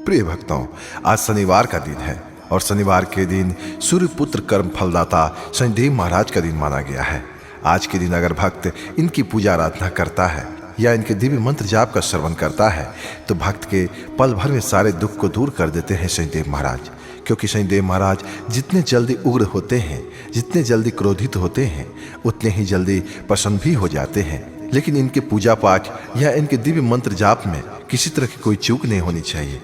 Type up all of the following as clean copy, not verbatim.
प्रिय भक्तों, आज शनिवार का दिन है और शनिवार के दिन सूर्यपुत्र कर्म फलदाता शनिदेव महाराज का दिन माना गया है। आज के दिन अगर भक्त इनकी पूजा आराधना करता है या इनके दिव्य मंत्र जाप का श्रवण करता है तो भक्त के पल भर में सारे दुख को दूर कर देते हैं शनिदेव महाराज। क्योंकि शनिदेव महाराज जितने जल्दी उग्र होते हैं, जितने जल्दी क्रोधित होते हैं, उतने ही जल्दी प्रसन्न भी हो जाते हैं। लेकिन इनके पूजा पाठ या इनके दिव्य मंत्र जाप में किसी तरह की कोई चूक नहीं होनी चाहिए।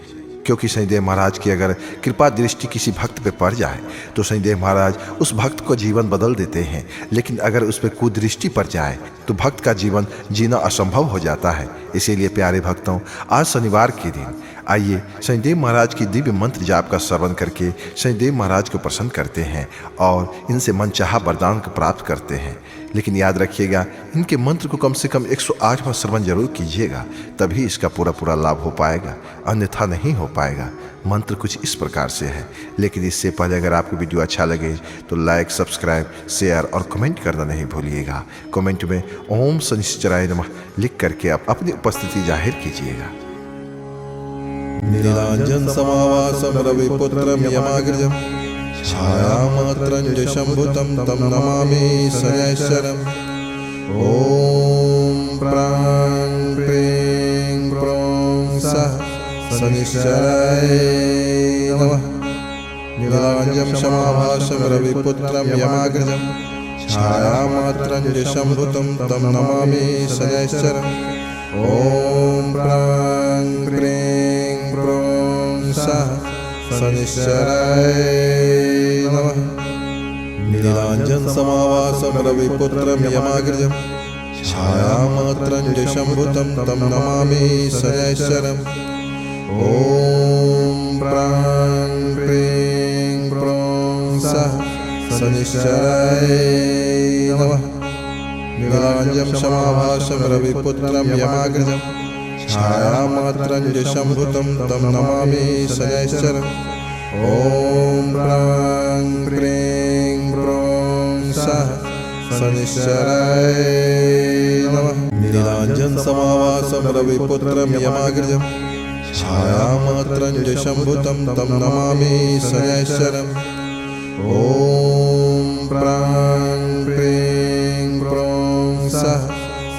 क्योंकि शनिदेव महाराज की अगर कृपा दृष्टि किसी भक्त पे पड़ जाए तो शनिदेव महाराज उस भक्त को जीवन बदल देते हैं। लेकिन अगर उस पर कुदृष्टि पड़ जाए तो भक्त का जीवन जीना असंभव हो जाता है। इसीलिए प्यारे भक्तों, आज शनिवार के दिन आइए शनिदेव महाराज की दिव्य मंत्र जाप का श्रवण करके शनिदेव महाराज को प्रसन्न करते हैं और इनसे मनचाहा वरदान को प्राप्त करते हैं। लेकिन याद रखिएगा, इनके मंत्र को कम से कम 108 बार श्रवण जरूर कीजिएगा, तभी इसका पूरा लाभ हो पाएगा, अन्यथा नहीं हो पाएगा। मंत्र कुछ इस प्रकार से है, लेकिन इससे पहले अगर आपको वीडियो अच्छा लगे तो लाइक, सब्सक्राइब, शेयर और कमेंट करना नहीं भूलिएगा। कमेंट में ओम शनिश्चराय नमः लिख करके आप अपनी उपस्थिति जाहिर कीजिएगा। नीलांजन समावासं रविपुत्रं यमाग्रजं छायामात्रं च शम्भुतं तं नमामि शनैश्चरम्। ॐ प्रां प्रीं प्रों सः शनिश्चराय नमः। नीलांजन समावासं रविपुत्रं यमाग्रजं छायामात्रं च शम्भुतं तं नमामि शनैश्चरम्। ॐ प्रां प्रीं प्रों सः शनिश्चराय नमः। नीलांजन समावासं रविपुत्रं यमाग्रजं छायामात्रं च शम्भुतं तं नमामि शनैश्चरम्। ॐ प्रां प्रीं प्रों सः शनिश्चराय नमः। नीलांजन समावासं रविपुत्रं यमाग्रजं छायामात्रं च शम्भुतं तं नमामि शनैश्चरम्। ॐ प्रां प्रीं प्रों सः शनिश्चराय नमः। नीलांजन समावासं रविपुत्रं यमाग्रजं छायामात्रं च शम्भुतं तं नमामि शनैश्चरम्। ॐ प्रां प्रीं प्रों सः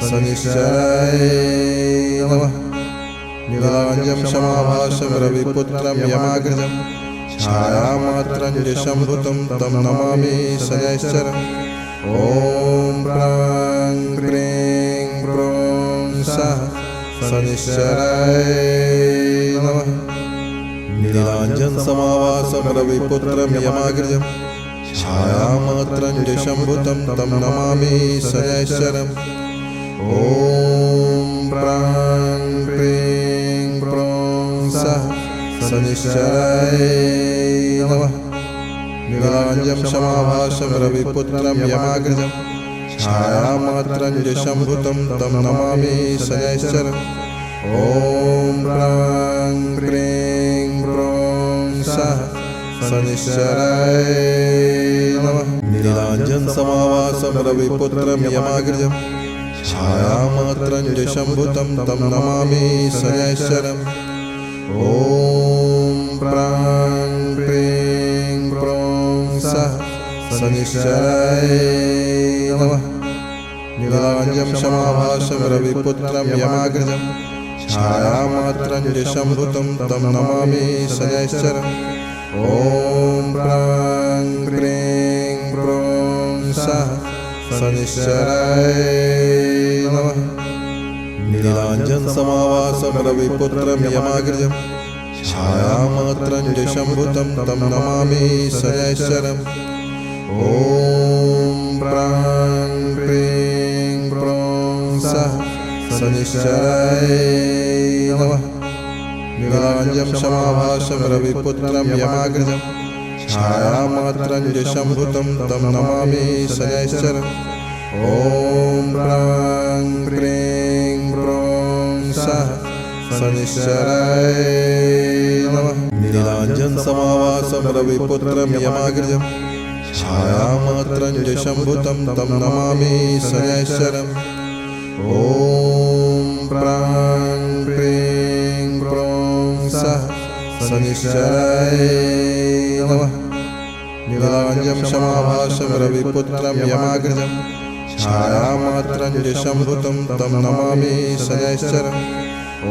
शनिश्चराय नमः। नीलांजन समावासं रविपुत्रं यमाग्रजं छायामात्रं च शम्भुतं तं नमामि शनैश्चरम्। ॐ प्रां प्रीं प्रों सः शनिश्चराय नमः। नीलांजन समावासं रविपुत्रं यमाग्रजं छायामात्रं च शम्भुतं तं नमामि शनैश्चरम्। ॐ प्रां प्रीं प्रों सः शनिश्चराय नमः। नीलांजन समावासं रविपुत्रं यमाग्रजं छायामात्रं च शम्भुतं तं नमामि शनैश्चरम्। ॐ प्रां प्रीं प्रों सः शनिश्चराय नमः। नीलांजन समावासं रविपुत्रं यमाग्रजं छायामात्रं च शम्भुतं तं नमामि शनैश्चरम्। ॐ प्रां प्रीं प्रों सः शनिश्चराय नमः। नीलांजन समावासं रविपुत्रं यमाग्रजं छायामात्रं च शम्भुतं तं नमामि शनैश्चरम्। ॐ प्रां प्रीं प्रों सः शनिश्चराय नमः। नीलांजन समावासं रविपुत्रं यमाग्रजं छायामात्रं च शम्भुतं तं नमामि शनैश्चरम्। ॐ प्रां प्रीं प्रों सः शनिश्चराय नमः। नीलांजन समावासं रविपुत्रं यमाग्रजं छायामात्रं च शम्भुतं तं नमामि शनैश्चरम्। ॐ प्रां प्रीं प्रों सः शनिश्चराय नमः। नीलांजन समावासं रविपुत्रं यमाग्रजं छायामात्रं च शम्भुतं तं नमामि शनैश्चरम्। ॐ प्रां प्रीं प्रों सः शनिश्चराय नमः। नीलाञ्जं समाभासं रविपुत्रं यमाग्रजं छायामात्रं यशंभुतं तं नमामि शनैश्चरम्।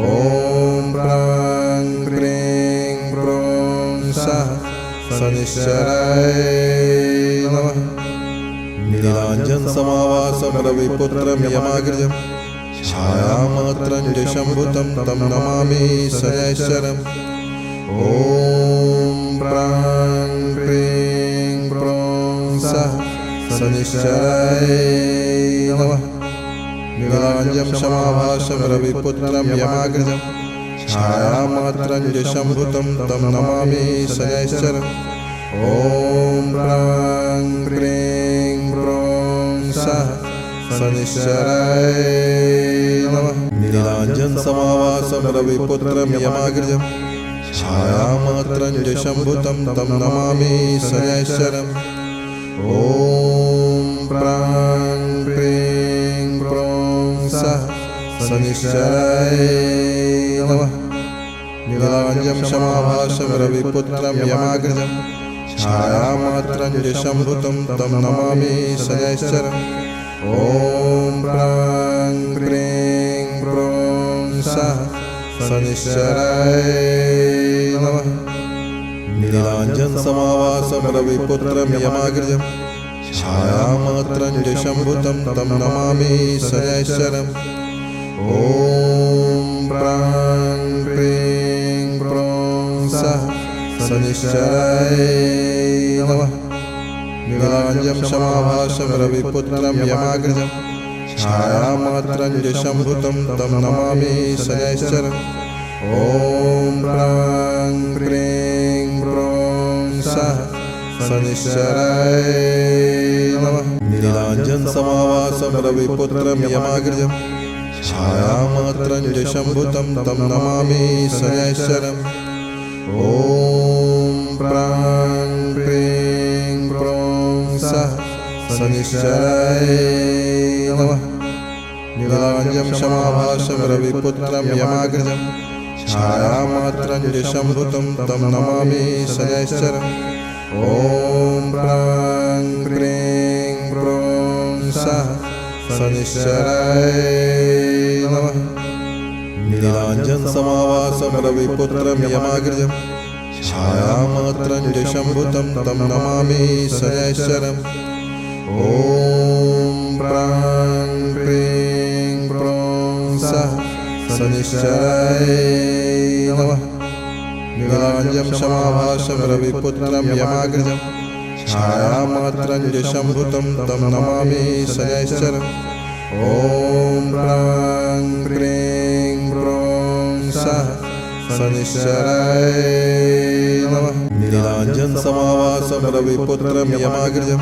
ॐ प्रां क्रीं क्रों सः शनिश्चराय नमः। नीलाञ्जन समावासं रविपुत्रं यमाग्रजं छायामात्रं यशंभुतं तं नमामि शनैश्चरम्। ॐ प्रां क्रीं क्रों सः शनिश्चराय नमः। नीलाञ्जं समाभासं रविपुत्रं यमाग्रजं छायामात्रं यशंभुतं तं नमामि शनैश्चरम्। ॐ प्रां क्रीं क्रों सः शनिश्चराय नमः। नीलाञ्जन समावासं रविपुत्रं यमाग्रजं छायामात्रं यशंभुतं तं नमामि शनैश्चरम्। ॐ प्रां क्रीं क्रों सः शनिश्चराय नमः। नीलाञ्जं समाभासं रविपुत्रं यमाग्रजं छायामात्रं यशंभुतं तं नमामि शनैश्चरम्। ॐ प्रां क्रीं क्रों सः शनिश्चराय नमः। नीलाञ्जन समावासं रविपुत्रं यमाग्रजं छायामात्रं यशंभुतं तं नमामि शनैश्चरम्। ॐ प्रां क्रीं क्रों सः शनिश्चराय नमः। नीलाञ्जं समाभासं रविपुत्रं यमाग्रजं छायामात्रं यशंभुतं तं नमामि शनैश्चरम्। ॐ प्रां क्रीं क्रों सः शनिश्चराय नमः। नीलाञ्जन समावासं रविपुत्रं यमाग्रजं छायामात्रं यशंभुतं तं नमामि शनैश्चरम्। ॐ प्रां क्रीं क्रों सः शनिश्चराय नमः। नीलाञ्जं समाभासं रविपुत्रं यमाग्रजं छायामात्रं यशंभुतं तं नमामि शनैश्चरम्। ॐ प्रां क्रीं क्रों सः शनिश्चराय नमः। नीलाञ्जन समावासं रविपुत्रं यमाग्रजं छायामात्रं यशंभुतं तं नमामि शनैश्चरम्। ॐ प्रां क्रीं क्रों सः शनिश्चराय नमः। नीलाञ्जं समाभासं रविपुत्रं यमाग्रजं छायामात्रं यशंभुतं तं नमामि शनैश्चरम्। ॐ प्रां क्रीं क्रों सः शनिश्चराय नमः। नीलाञ्जन समावासं रविपुत्रं यमाग्रजं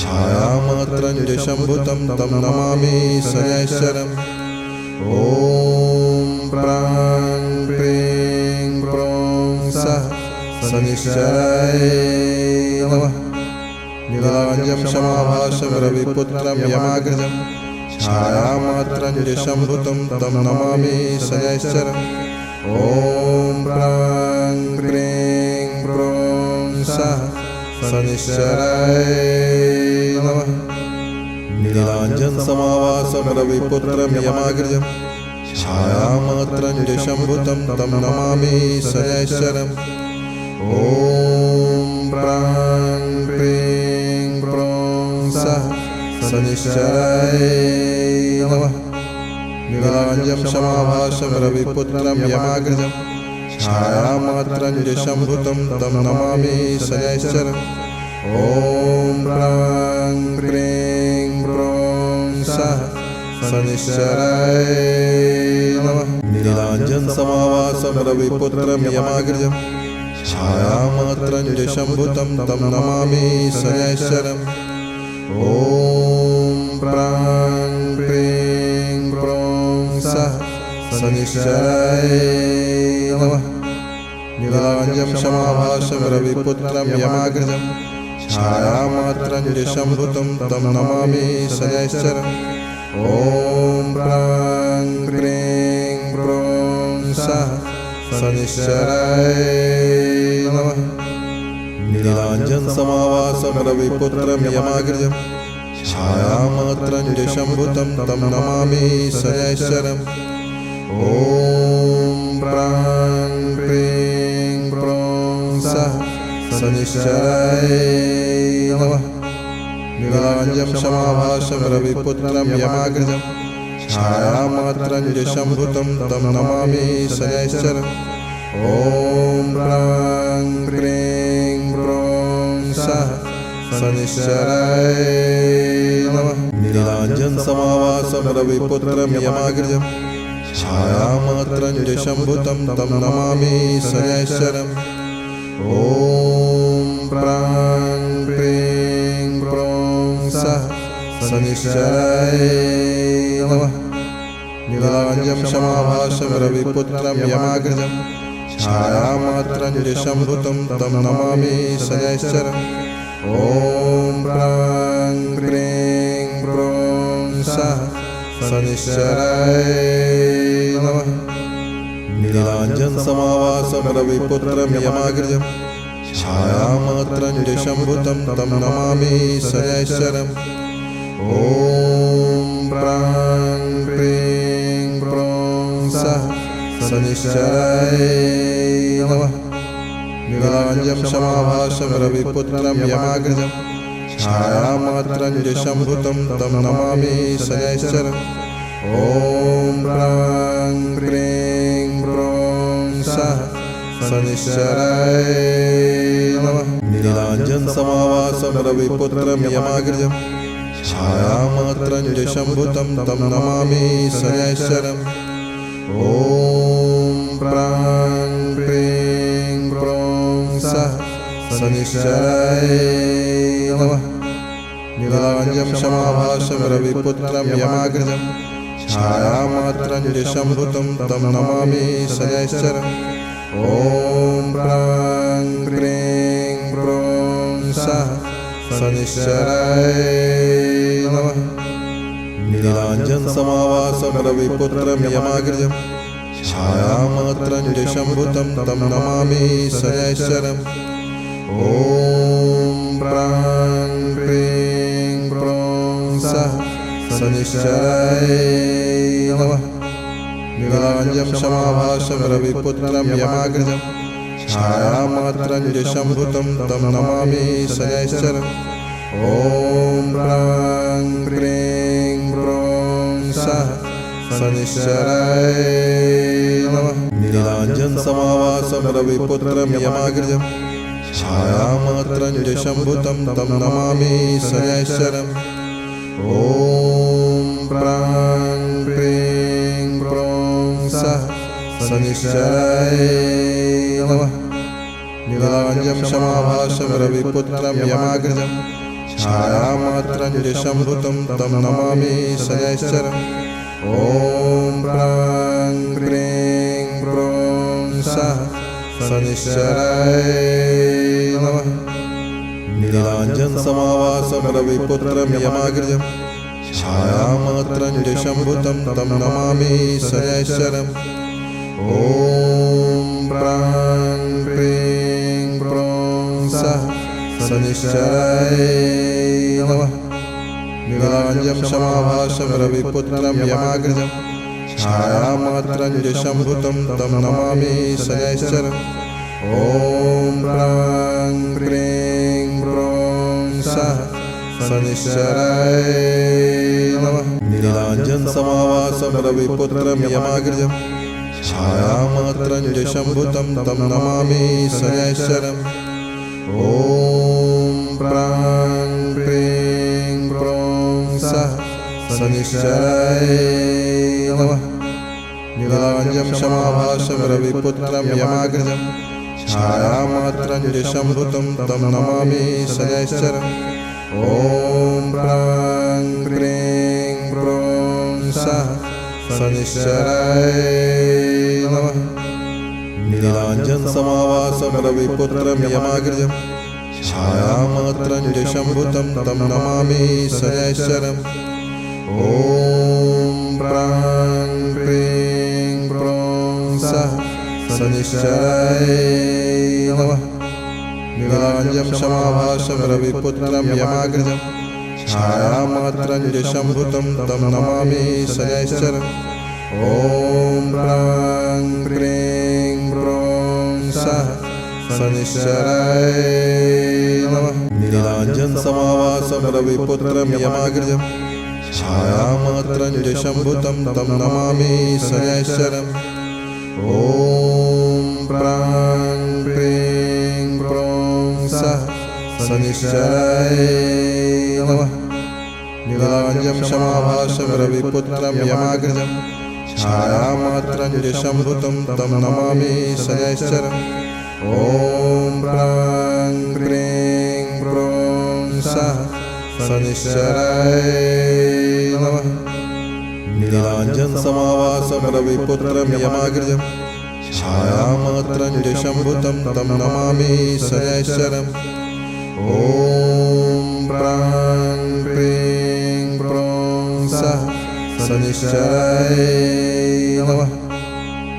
छायामात्रं यशंभुतं तं नमामि शनैश्चरम्। ॐ प्रां क्रीं क्रों सः शनिश्चराय नमः। नीलाञ्जं समाभासं रविपुत्रं यमाग्रजं छायामात्रं यशंभुतं तं नमामि शनैश्चरम्। ॐ प्रां क्रीं क्रों सः शनिश्चराय नमः। नीलाञ्जन समावासं रविपुत्रं यमाग्रजं छायामात्रं यशंभुतं तं नमामि शनैश्चरम्। ॐ प्रां क्रीं क्रों सः शनिश्चराय नमः। नीलाञ्जं समाभासं रविपुत्रं यमाग्रजं छायामात्रं यशंभुतं तं नमामि शनैश्चरम्। ॐ प्रां क्रीं क्रों सः शनिश्चराय नमः। नीलाञ्जन समावासं रविपुत्रं यमाग्रजं छायामात्रं यशंभुतं तं नमामि शनैश्चरम्। ॐ प्रां क्रीं क्रों सः शनिश्चराय नमः। नीलाञ्जं समाभासं रविपुत्रं यमाग्रजं छायामात्रं यशंभुतं तं नमामि शनैश्चरम्। ॐ प्रां क्रीं क्रों सः शनिश्चराय नमः। नीलाञ्जनसमाभासं रविपुत्रं यमाग्रजं छायामात्रञ्जशम्भुतं तं नमामि शनैश्चरम्। ॐ प्रां क्रीं क्रों सः शनिश्चराय नमः। नीलाञ्जनं समाभासं रविपुत्रं यमाग्रजं छायामात्रञ्जशम्भुतं तं नमामि शनैश्चरम्। ॐ प्रां क्रीं क्रों सः शनिश्चराय नमः। नीलाञ्जनसमाभासं रविपुत्रं यमाग्रजं छायामात्रञ्जशम्भुतं तं नमामि शनैश्चरम्। ॐ प्रां क्रीं क्रों सः शनिश्चराय नमः। नीलाञ्जनं समाभासं रविपुत्रं यमाग्रजं छायामात्रञ्जशम्भुतं तं नमामि शनैश्चरम्। ॐ प्रां क्रीं क्रों सः शनिश्चराय नमः। नीलाञ्जनसमाभासं रविपुत्रं यमाग्रजं छायामात्रञ्जशम्भुतं तं नमामि शनैश्चरम्। ॐ प्रां क्रीं क्रों सः शनिश्चराय नमः। नीलाञ्जनं समाभासं रविपुत्रं यमाग्रजं छायामात्रञ्जशम्भुतं तं नमामि शनैश्चरम्। ॐ प्रां क्रीं क्रों सः शनिश्चराय नमः। नीलाञ्जनसमाभासं रविपुत्रं यमाग्रजं छायामात्रञ्जशम्भुतं तं नमामि शनैश्चरम्। ॐ प्रां क्रीं क्रों सः शनिश्चराय नमः। नीलाञ्जनं समाभासं रविपुत्रं यमाग्रजं छायामात्रञ्जशम्भुतं तं नमामि शनैश्चरम्। ॐ प्रां क्रीं क्रों सः शनिश्चराय नमः। नीलाञ्जनसमाभासं रविपुत्रं यमाग्रजं छायामात्रञ्जशम्भुतं तं नमामि शनैश्चरम्। ॐ प्रां क्रीं क्रों सः शनिश्चराय नमः। नीलाञ्जनं समाभासं रविपुत्रं यमाग्रजं छायामात्रञ्जशम्भुतं तं नमामि शनैश्चरम्। ॐ प्रां क्रीं क्रों सः शनिश्चराय नमः। नीलाञ्जनसमाभासं रविपुत्रं यमाग्रजं छायामात्रञ्जशम्भुतं तं नमामि शनैश्चरम्। ॐ प्रां क्रीं क्रों सः शनिश्चराय नमः। नीलाञ्जनं समाभासं रविपुत्रं यमाग्रजं छायामात्रञ्जशम्भुतं तं नमामि शनैश्चरम्। ॐ प्रां क्रीं क्रों सः शनिश्चराय नमः। नीलाञ्जनसमाभासं रविपुत्रं यमाग्रजं छायामात्रञ्जशम्भुतं तं नमामि शनैश्चरम्। ॐ प्रां क्रीं क्रों सः शनिश्चराय नमः। नीलाञ्जनं समाभासं रविपुत्रं यमाग्रजं छायामात्रञ्जशम्भुतं तं नमामि शनैश्चरम्। ॐ प्रां क्रीं क्रों सः शनिश्चराय नमः। नीलाञ्जनसमाभासं रविपुत्रं यमाग्रजं छायामात्रञ्जशम्भुतं तं नमामि शनैश्चरम्। ॐ प्रां क्रीं क्रों सः शनिश्चराय नमः। नीलाञ्जनं समाभासं रविपुत्रं यमाग्रजं छायामात्रञ्जशम्भुतं तं नमामि शनैश्चरम्। ॐ प्रां क्रीं क्रों सः शनिश्चराय नमः। नीलाञ्जनसमाभासं रविपुत्रं यमाग्रजं छायामात्रञ्जशम्भुतं तं नमामि शनैश्चरम्। ॐ प्रां क्रीं क्रों सः शनिश्चराय नमः नीलाञ्जं समाभासं रविपुत्रं यमाग्रजं छायामात्रं शम्भुतं तं नमामि शनैश्चरम् ॐ प्रां क्रीं क्रों सः शनिश्चराय नमः नीलाञ्जन समावासं रविपुत्रं यमाग्रजं छायामात्रं शम्भुतं तं नमामि शनैश्चरम् ॐ प्रां क्रीं क्रों सः शनिश्चराय नमः नीलाञ्जं समाभासं रविपुत्रं यमाग्रजं छायामात्रं शम्भुतं तं नमामि शनैश्चरम् ॐ प्रां क्रीं क्रों सः शनिश्चराय नमः नीलाञ्जन समावासं रविपुत्रं यमाग्रजं छायामात्रं शम्भुतं तं नमामि शनैश्चरम् ॐ प्रां क्रीं क्रों सः शनिश्चराय नमः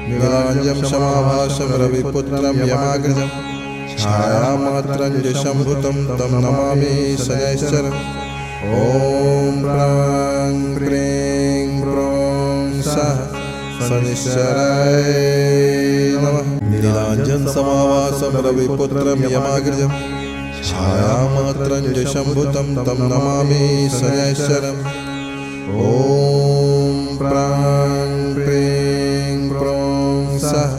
नीलाञ्जं समाभासं रविपुत्रं यमाग्रजं छायामात्रं शम्भुतं तं नमामि शनैश्चरम् ॐ प्रां क्रीं क्रों सः शनिश्चराय नमः नीलाञ्जन समावासं रविपुत्रं यमाग्रजं छायामात्रं शम्भुतं तं नमामि शनैश्चरम् ॐ प्रां क्रीं क्रों सः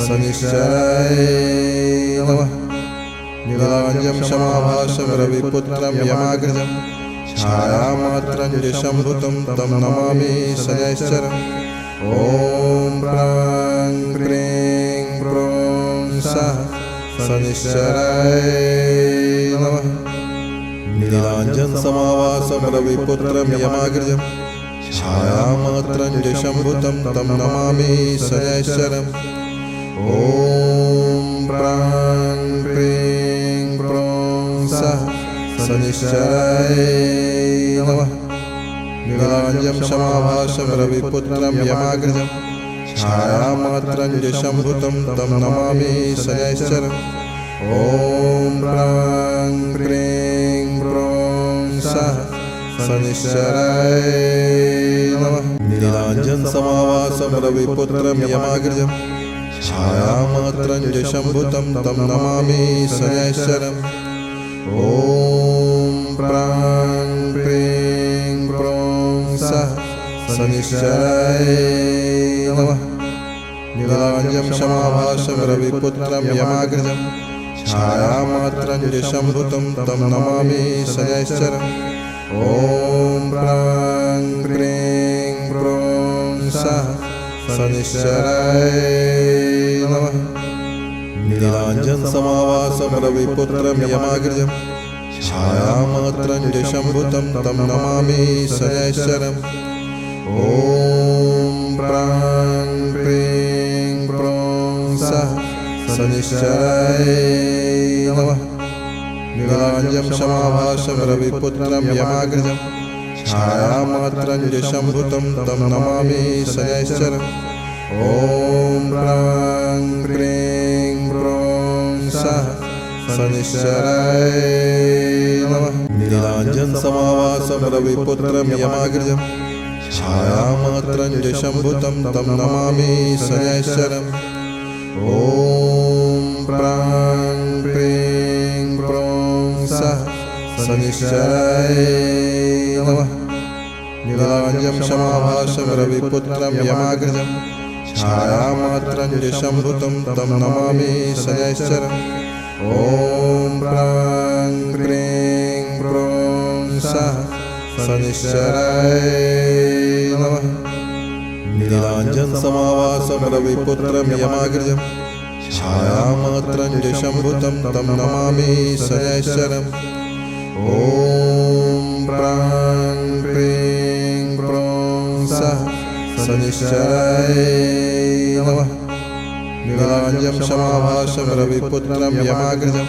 शनिश्चराय नमः नीलाञ्जं समाभासं रविपुत्रं यमाग्रजं छायामात्रं शम्भुतं तं नमामि शनैश्चरम् ॐ प्रां क्रीं क्रों सः शनिश्चराय नमः नीलाञ्जन समावासं रविपुत्रं यमाग्रजं छायामात्रं शम्भुतं तं नमामि शनैश्चरम् ॐ प्रां क्रीं क्रों सः शनिश्चराय नमः नीलाञ्जं समाभासं रविपुत्रं यमाग्रजं छायामात्रं शम्भुतं तं नमामि शनैश्चरम् ॐ प्रां क्रीं क्रों सः शनिश्चराय नमः नीलाञ्जन समावासं रविपुत्रं यमाग्रजं छायामात्रं शम्भुतं तं नमामि शनैश्चरम् ॐ प्रां क्रीं क्रों सः शनिश्चराय नमः नीलाञ्जं समाभासं रविपुत्रं यमाग्रजं छायामात्रं शम्भुतं तं नमामि शनैश्चरम् ॐ प्रां क्रीं क्रों सः शनिश्चराय नमः नीलाञ्जन समावासं रविपुत्रं यमाग्रजं छायामात्रं शम्भुतं तं नमामि शनैश्चरम् ॐ प्रां क्रीं क्रों सः शनिश्चराय नमः नीलाञ्जं समाभासं रविपुत्रं यमाग्रजं छायामात्रं शम्भुतं तं नमामि शनैश्चरम् ॐ प्रां क्रीं क्रों सः शनिश्चराय नमः नीलाञ्जन समावासं रविपुत्रं यमाग्रजं छायामात्रं शम्भुतं तं नमामि शनैश्चरम् ॐ प्रां क्रीं क्रों सः शनिश्चराय नमः नीलाञ्जं समाभासं रविपुत्रं यमाग्रजं छायामात्रं शम्भुतं तं नमामि शनैश्चरम् ॐ प्रां क्रीं क्रों सः शनिश्चराय नमः नीलाञ्जन समावासं रविपुत्रं यमाग्रजं छायामात्रं शम्भुतं तं नमामि शनैश्चरम् ॐ प्रां क्रीं क्रों सः शनिश्चराय नमः नीलाञ्जं समाभासं रविपुत्रं यमाग्रजं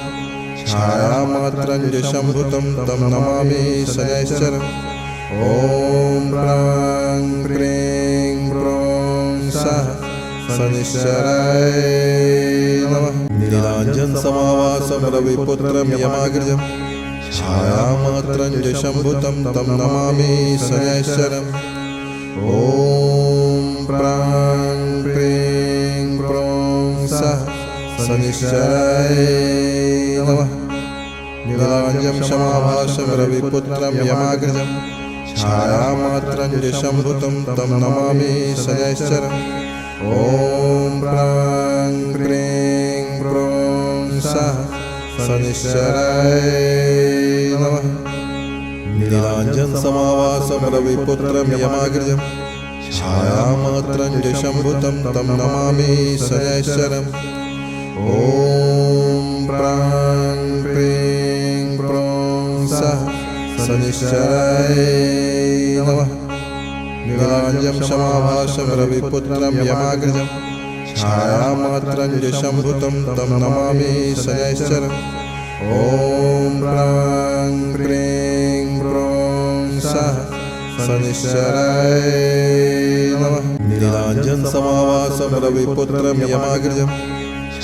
छायामात्रं शम्भुतं तं नमामि शनैश्चरम् ॐ प्रां क्रीं क्रों सः शनिश्चराय नमः। नीलाञ्जनसमाभासं रविपुत्रं यमाग्रजं छायामात्रञ्जशम्भुतं तं नमामि शनैश्चरम्। ॐ प्रां प्रीं प्रों सः शनिश्चराय नमः। नीलाञ्जनसमाभासं रविपुत्रं यमाग्रजं छायामात्रञ्जशम्भुतं तं नमामि शनैश्चरम्। ॐ प्रां प्रीं प्रों सः शनिश्चराय नमः। नीलाञ्जनसमाभासं रविपुत्रं यमाग्रजं छायामात्रञ्जशम्भुतं तं नमामि शनैश्चरम्। ॐ प्रां प्रीं प्रों सः शनिश्चराय नमः। नीलाञ्जनसमाभासं रविपुत्रं यमाग्रजं छायामात्रञ्जशम्भुतं तं नमामि शनैश्चरम्। ॐ प्रां प्रीं प्रों सः शनिश्चराय नमः। नीलाञ्जनसमाभासं रविपुत्रं यमाग्रजं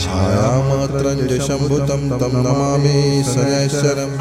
छायामात्रञ्जशम्भुतं तं नमामि शनैश्चरम्।